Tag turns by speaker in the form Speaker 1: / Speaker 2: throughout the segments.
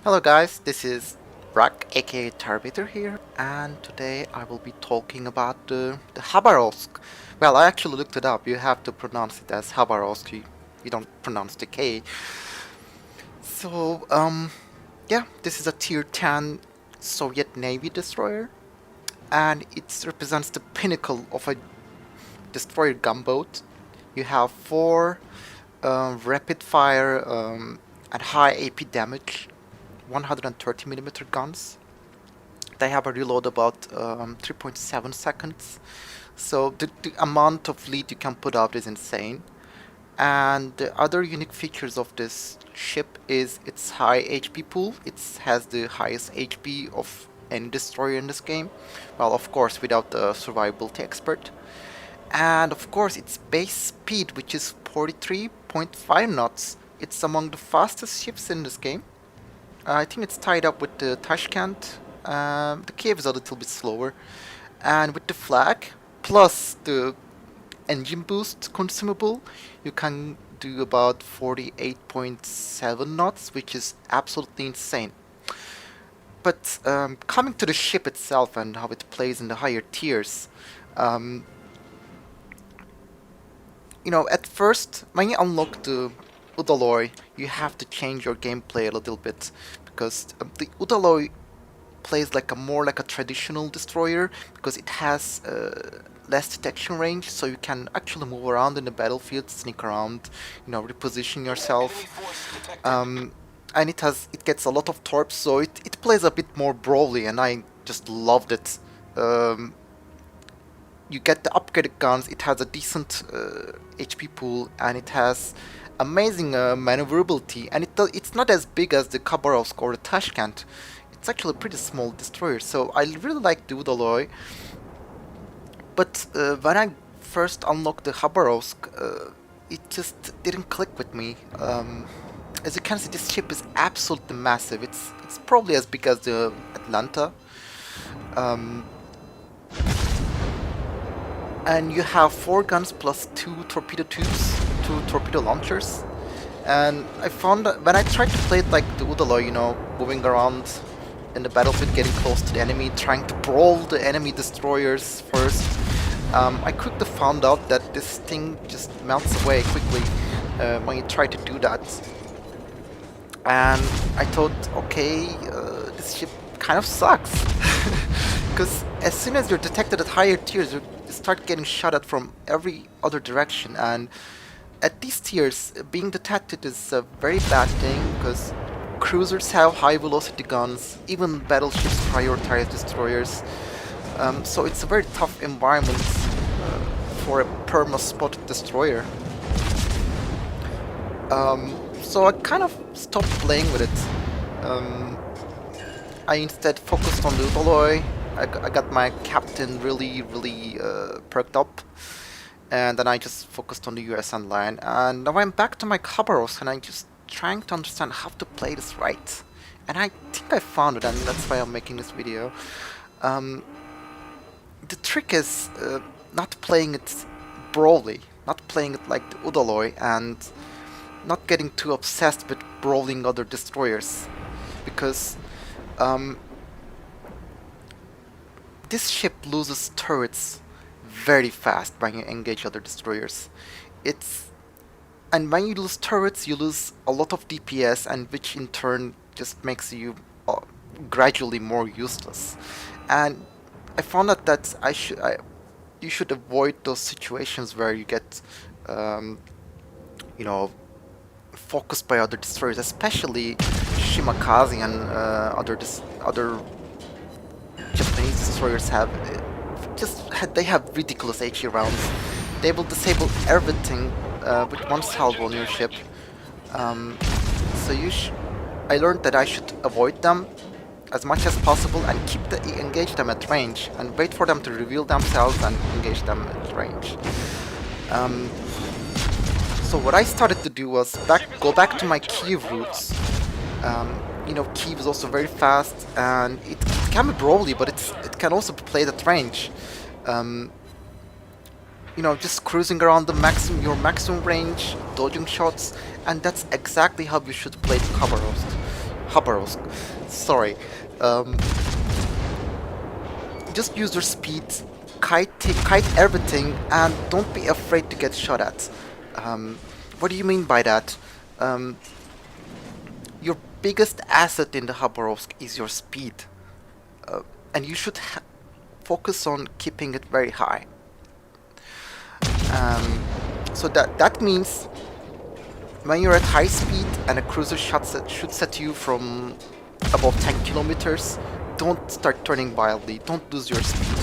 Speaker 1: Hello guys, this is Rak aka Tarbitter here, and today I will be talking about the Khabarovsk. Well, I actually looked it up. You have to pronounce it as Khabarovsk. You don't pronounce the K. So, yeah, this is a tier 10 Soviet Navy destroyer, and it represents the pinnacle of a destroyer gunboat. You have four rapid fire and high AP damage 130mm guns. They have a reload about 3.7 seconds. So the amount of lead you can put out is insane. And the other unique features of this ship is its high HP pool. It has the highest HP of any destroyer in this game. Well, of course, without the survivability expert. And of course, its base speed, which is 43.5 knots. It's among the fastest ships in this game. I think it's tied up with the Tashkent. The Kiev is a little bit slower. And with the flag, plus the engine boost consumable, you can do about 48.7 knots, which is absolutely insane. But coming to the ship itself and how it plays in the higher tiers, at first, when you unlock the Udaloy, you have to change your gameplay a little bit, because the Udaloy plays more like a traditional destroyer, because it has less detection range, so you can actually move around in the battlefield, sneak around, reposition yourself. And it gets a lot of torps, so it plays a bit more brawly, and I just loved it. You get the upgraded guns, it has a decent HP pool, and it has amazing maneuverability, and it's not as big as the Khabarovsk or the Tashkent. It's actually a pretty small destroyer, so I really like the Udaloy. But when I first unlocked the Khabarovsk, it just didn't click with me. As you can see, this ship is absolutely massive. It's probably as big as the Atlanta. And you have 4 guns plus 2 torpedo tubes, 2 torpedo launchers. And I found that when I tried to play it like the Udaloy, moving around in the battlefield, getting close to the enemy, trying to brawl the enemy destroyers first, I quickly found out that this thing just melts away quickly when you try to do that. And I thought, okay, this ship kind of sucks. Because as soon as you're detected at higher tiers, you start getting shot at from every other direction, and at these tiers, being detected is a very bad thing, because cruisers have high velocity guns, even battleships prioritize destroyers, so it's a very tough environment for a perma-spotted destroyer. So I kind of stopped playing with it. I instead focused on the Udaloy. I got my captain really perked up, and then I just focused on the USN line, and I went back to my Khabarovsk, and I just trying to understand how to play this right. And I think I found it, and that's why I'm making this video. The trick is not playing it brawly, not playing it like the Udaloy, and not getting too obsessed with brawling other destroyers, because this ship loses turrets very fast when you engage other destroyers. And when you lose turrets, you lose a lot of DPS, and which in turn just makes you gradually more useless. And I found out that you should avoid those situations where you get focused by other destroyers, especially Shimakaze and other Japanese destroyers they have ridiculous HE rounds. They will disable everything with one salvo on your ship. So I learned that I should avoid them as much as possible and engage them at range, and wait for them to reveal themselves and engage them at range. So what I started to do was go back to my Kiev routes. Kiev is also very fast, and it can be brawly, but it can also be played at range. Just cruising around your maximum range, dodging shots, and that's exactly how you should play the Khabarovsk. Khabarovsk. Sorry. Um, just use your speed, kite everything, and don't be afraid to get shot at. What do you mean by that? Um, your biggest asset in the Khabarovsk is your speed, and you should focus on keeping it very high. Um, so that means when you're at high speed and a cruiser shoots at you from above 10 kilometers, don't start turning wildly. Don't lose your speed.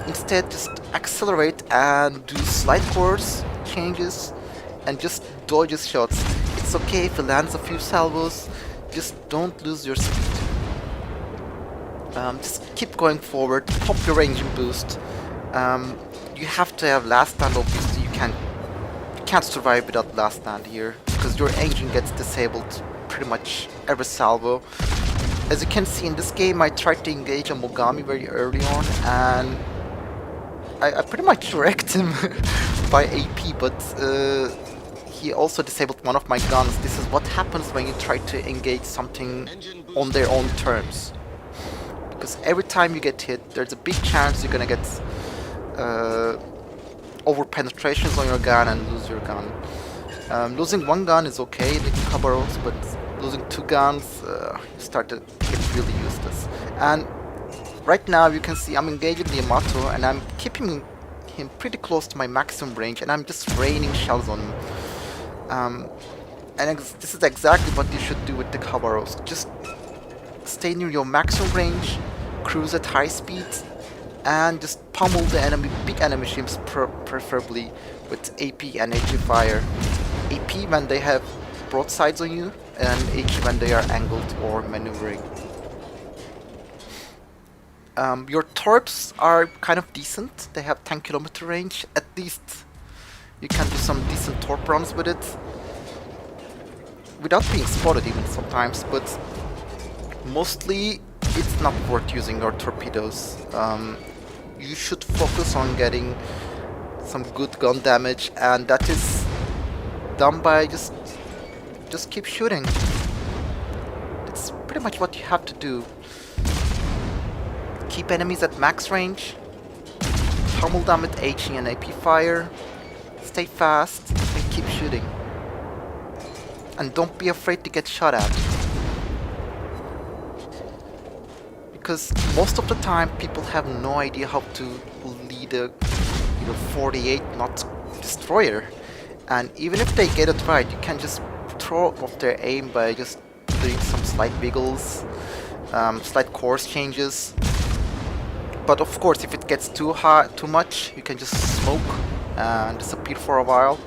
Speaker 1: Instead, just accelerate and do slight course changes and just dodge his shots. It's okay if he lands a few salvos. Just don't lose your speed. Just keep going forward. Pop your engine boost. You have to have last stand. Obviously, you can't survive without last stand here because your engine gets disabled pretty much every salvo. As you can see in this game, I tried to engage a Mogami very early on, and I pretty much wrecked him by AP, but he also disabled one of my guns. This is what happens when you try to engage something on their own terms. Because every time you get hit, there's a big chance you're gonna get over penetrations on your gun and lose your gun. Losing one gun is okay in the Khabarovsk, but losing two guns, you start to get really useless. And right now you can see I'm engaging the Yamato and I'm keeping him pretty close to my maximum range, and I'm just raining shells on him. This is exactly what you should do with the Khabarovsk. Just stay near your maximum range, cruise at high speed, and just pummel the enemy, big enemy ships preferably with AP and HE fire. AP when they have broadsides on you, and HE when they are angled or maneuvering. Your torps are kind of decent. They have 10 kilometer range. At least you can do some decent torp runs with it without being spotted even sometimes, but mostly it's not worth using your torpedoes. You should focus on getting some good gun damage, and that is done by just keep shooting. That's pretty much what you have to do. Keep enemies at max range, pummel them with HE and AP fire, stay fast, and keep shooting. And don't be afraid to get shot at. Because most of the time people have no idea how to lead a 48 knot destroyer. And even if they get it right, you can just throw off their aim by just doing some slight wiggles, slight course changes. But of course, if it gets too much, you can just smoke and disappear for a while.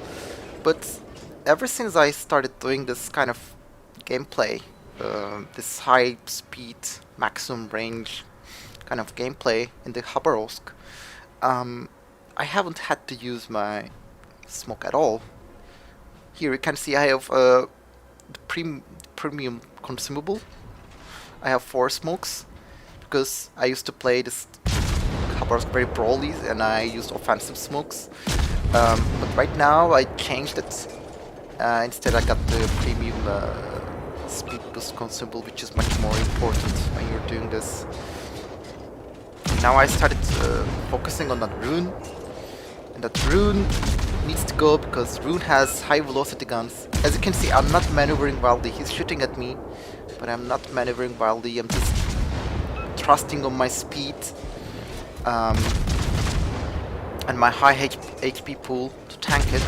Speaker 1: But ever since I started doing this kind of gameplay, this high speed, maximum range kind of gameplay in the Khabarovsk, I haven't had to use my smoke at all. Here you can see I have the premium consumable. I have 4 smokes because I used to play this Khabarovsk very brawly and I used offensive smokes. But right now I changed it. Instead I got the premium speed boost consumable, which is much more important when you're doing this. Now I started focusing on that rune, and that rune needs to go because rune has high velocity guns. As you can see, I'm not maneuvering wildly. He's shooting at me, but I'm not maneuvering wildly. I'm just trusting on my speed and my high HP pool to tank it.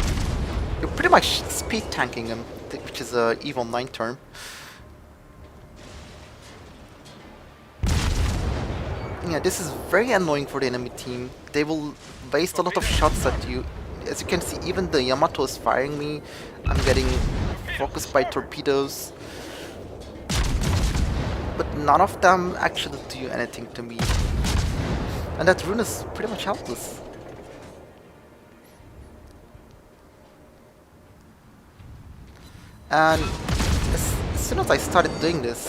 Speaker 1: You're pretty much speed tanking him, which is a EVE Online term. Yeah, this is very annoying for the enemy team. They will waste a lot of shots at you. As you can see, even the Yamato is firing me. I'm getting focused by torpedoes. But none of them actually do anything to me. And that rune is pretty much helpless. And as soon as I started doing this,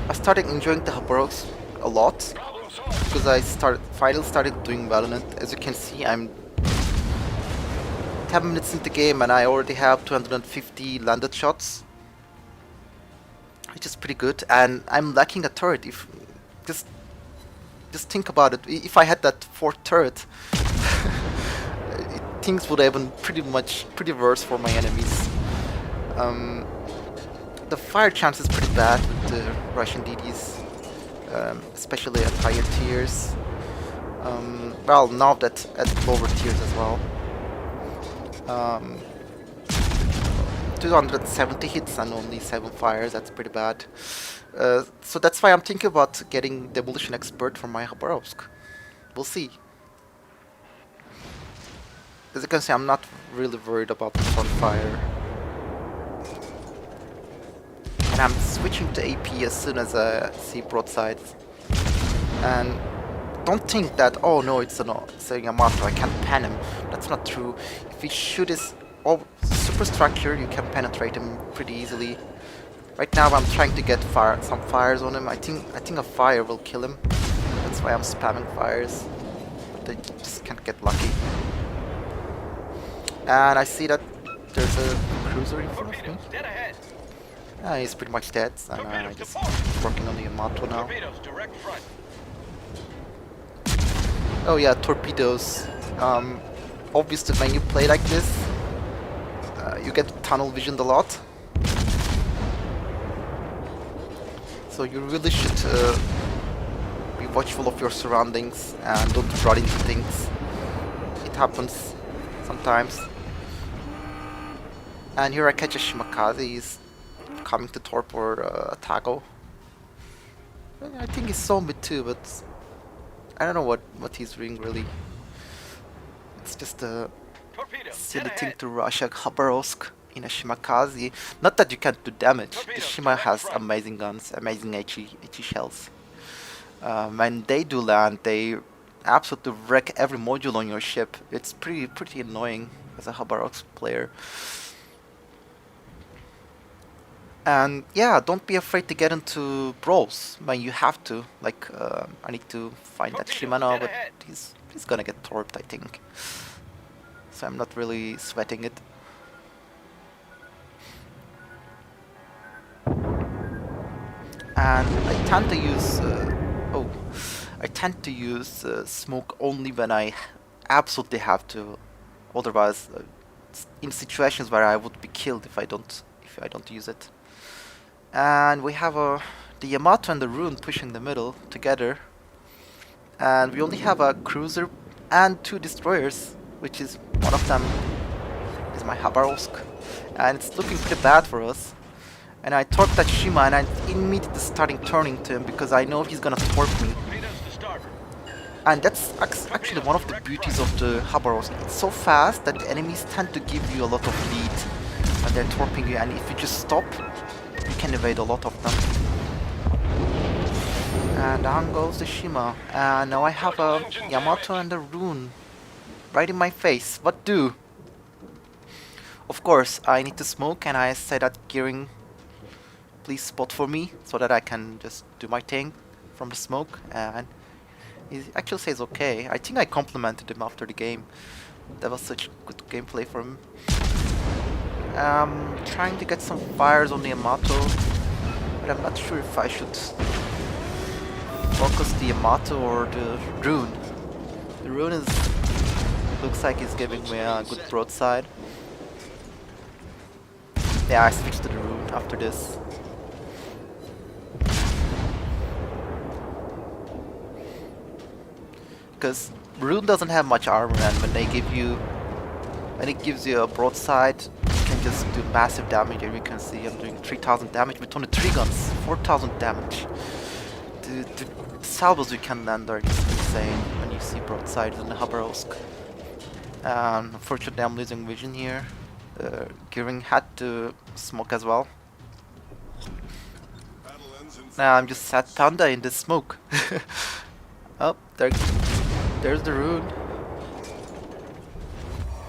Speaker 1: I started enjoying the Khabarovsk a lot because I finally started doing well in it. As you can see, I'm 10 minutes into the game and I already have 250 landed shots, which is pretty good. And I'm lacking a turret. If just just think about it. If I had that fourth turret, things would have been pretty worse for my enemies. The fire chance is pretty bad with the Russian DDs, especially at higher tiers. Well, now that at lower tiers as well. 270 hits and only 7 fires, that's pretty bad. So that's why I'm thinking about getting Demolition Expert for my Khabarovsk. We'll see. As you can see, I'm not really worried about the front fire. And I'm switching to AP as soon as I see broadsides. And don't think that, oh no, it's a Yamato, I can't pan him. That's not true. If he shoot his superstructure, you can penetrate him pretty easily. Right now I'm trying to get some fires on him. I think a fire will kill him. That's why I'm spamming fires. But I just can't get lucky. And I see that there's a cruiser in front of me. He's pretty much dead, and I'm just working on the Yamato now. Oh yeah, torpedoes. Obviously when you play like this, you get tunnel visioned a lot. So you really should be watchful of your surroundings and don't run into things. It happens sometimes. And here I catch a Shimakaze. He's coming to torp or Tago. I think he saw me too, but I don't know what he's doing really. It's just a silly thing to rush a Khabarovsk in a Shimakaze. Not that you can't do damage. The Shima has amazing guns, amazing HE shells. When they do land, they absolutely wreck every module on your ship. It's pretty annoying as a Khabarovsk player. And yeah, don't be afraid to get into brawls when you have to. Like, I need to find that Shima now, but he's gonna get torped, I think. So I'm not really sweating it. And I tend to use smoke only when I absolutely have to. Otherwise, in situations where I would be killed if I don't use it. And we have the Yamato and the Rune pushing the middle together. And we only have a cruiser and 2 destroyers, which is one of them is my Khabarovsk. And it's looking pretty bad for us. And I torped that Shima and I immediately starting turning to him because I know he's gonna torp me. And that's actually one of the beauties of the Khabarovsk. It's so fast that the enemies tend to give you a lot of lead when they're torping you, and if you just stop, you can evade a lot of them. And down goes the Shima. And now I have a Yamato and a Rune right in my face. What do? Of course, I need to smoke, and I say that gearing, please spot for me so that I can just do my thing from the smoke. And he actually says okay. I think I complimented him after the game. That was such good gameplay for him. Trying to get some fires on the Yamato, but I'm not sure if I should focus the Yamato or the Rune. The Rune looks like he's giving me a good broadside. Yeah, I switched to the Rune after this. Because Rune doesn't have much armor, and when it gives you a broadside, you can just do massive damage. Here you can see I'm doing 3000 damage with only 3 guns, 4000 damage. The salvos you can land are just insane when you see broadsides in the Khabarovsk. Unfortunately I'm losing vision here. Gearing had to smoke as well. Now I'm just sat panda in the smoke. Oh, there's the Rune.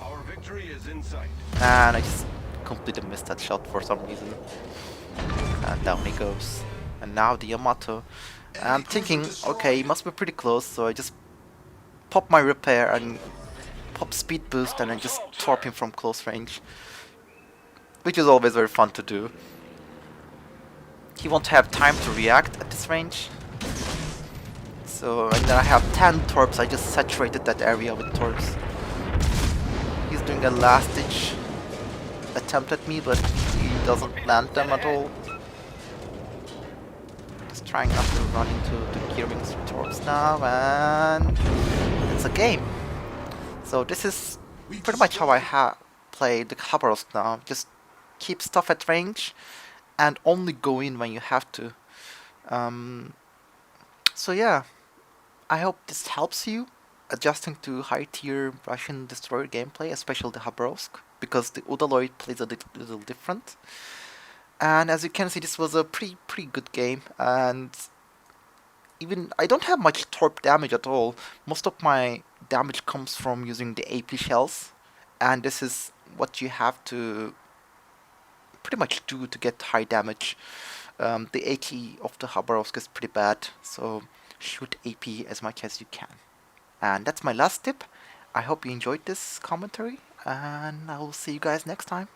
Speaker 2: Our victory is in sight.
Speaker 1: And I just completely missed that shot for some reason. And down he goes. And now the Yamato. I'm thinking, okay, he must be pretty close, so I just pop my repair and pop speed boost and then just torp him from close range, which is always very fun to do. He won't have time to react at this range. So right now I have 10 torps. I just saturated that area with torps. He's doing a last ditch attempt at me, but he doesn't land them at all. Just trying not to run into the gearing torps now, and it's a game. So this is pretty much how I play the Khabarovsk now. Just keep stuff at range and only go in when you have to. So yeah, I hope this helps you adjusting to high tier Russian destroyer gameplay, especially the Khabarovsk, because the Udaloid plays a little different. And as you can see, this was a pretty good game, and even I don't have much torp damage at all. Most of my damage comes from using the AP shells, and this is what you have to pretty much do to get high damage. The AT of the Khabarovsk is pretty bad, so shoot AP as much as you can. And that's my last tip. I hope you enjoyed this commentary, and I will see you guys next time.